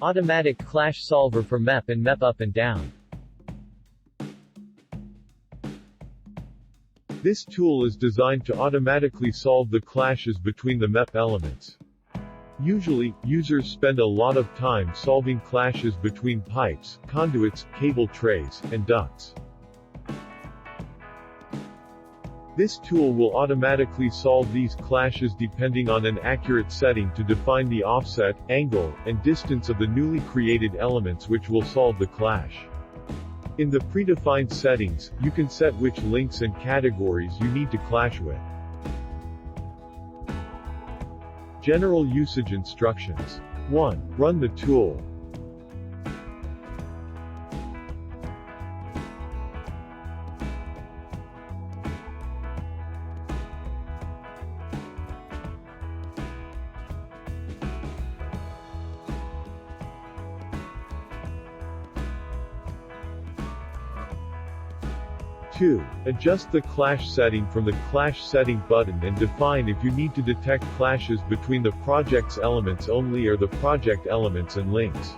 Automatic clash solver for MEP and MEP up and down. This tool is designed to automatically solve the clashes between the MEP elements. Usually, users spend a lot of time solving clashes between pipes, conduits, cable trays, and ducts. This tool will automatically solve these clashes depending on an accurate setting to define the offset, angle, and distance of the newly created elements which will solve the clash. In the predefined settings, you can set which links and categories you need to clash with. General usage instructions. 1. Run the tool. 2. Adjust the clash setting from the clash setting button and define if you need to detect clashes between the project's elements only or the project elements and links.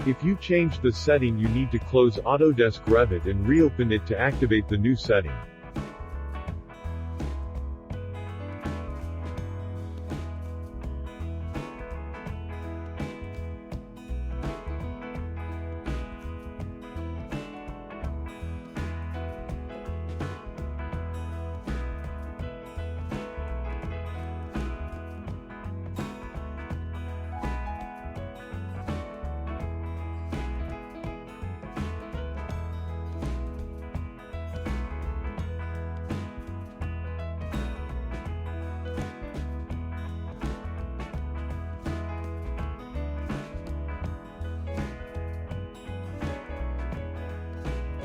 If you change the setting, you need to close Autodesk Revit and reopen it to activate the new setting.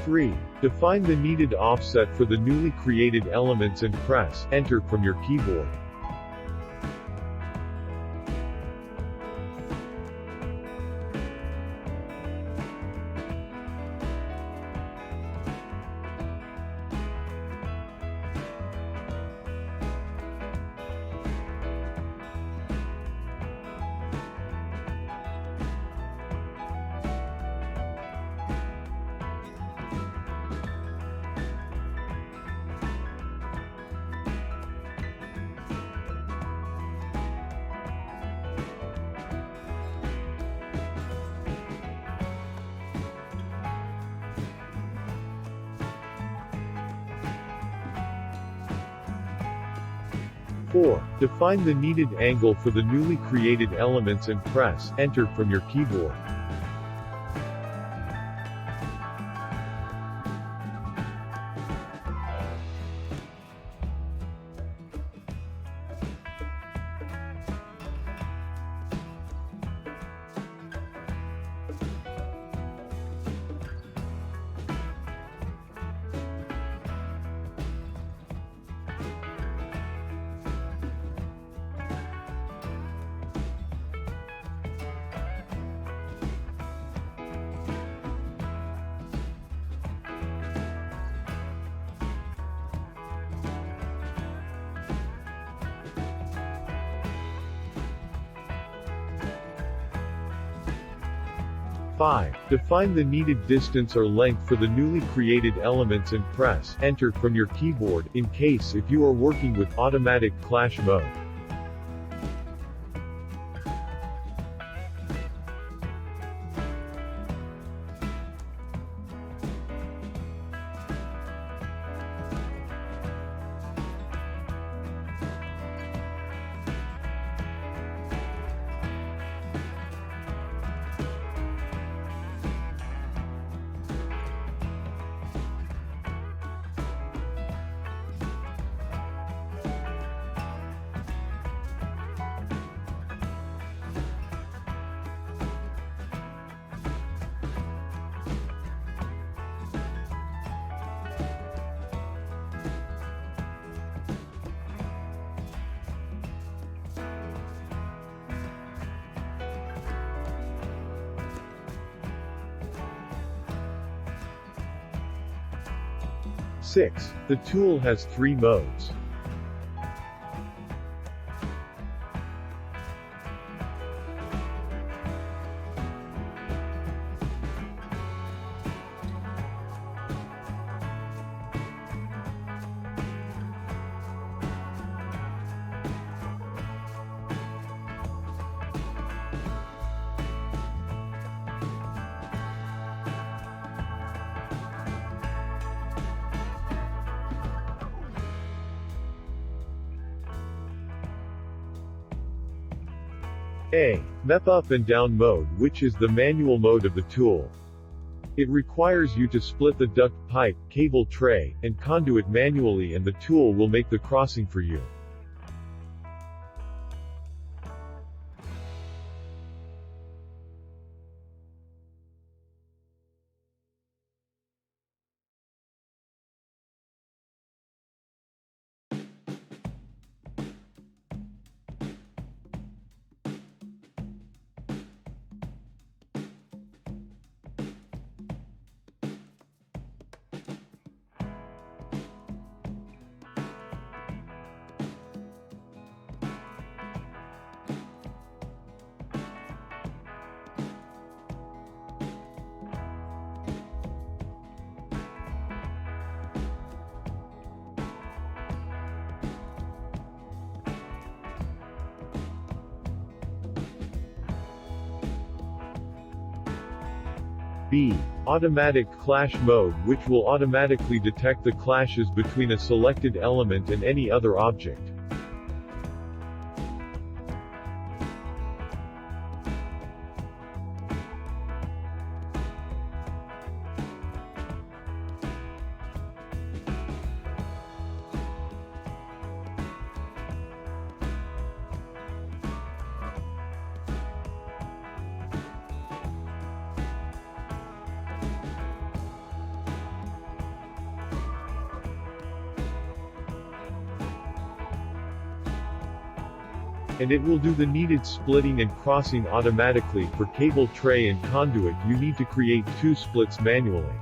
Three. Define the needed offset for the newly created elements and press Enter from your keyboard. 4. Define the needed angle for the newly created elements and press Enter from your keyboard. 5. Define the needed distance or length for the newly created elements and press Enter from your keyboard, in case if you are working with automatic clash mode. 6. The tool has 3 modes. A. MEP up and down mode, which is the manual mode of the tool. It requires you to split the duct pipe, cable tray, and conduit manually, and the tool will make the crossing for you. B. Automatic clash mode, which will automatically detect the clashes between a selected element and any other object. And it will do the needed splitting and crossing automatically. For cable tray and conduit, you need to create 2 splits manually.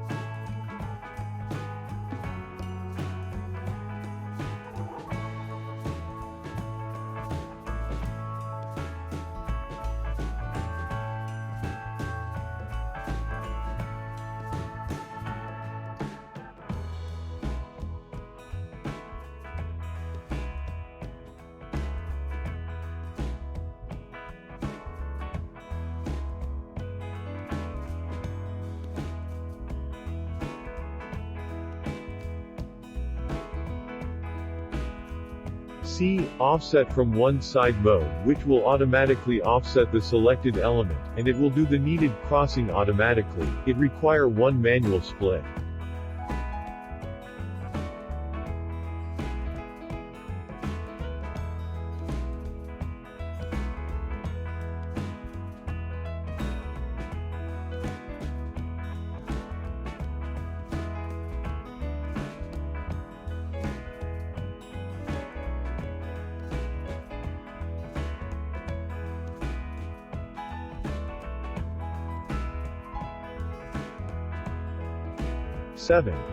C. Offset from one side mode, which will automatically offset the selected element, and it will do the needed crossing automatically. It require 1 manual split.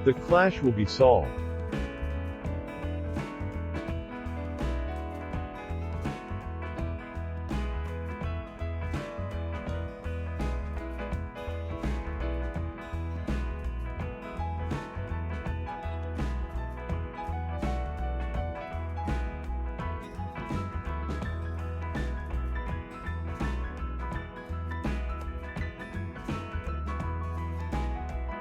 The clash will be solved.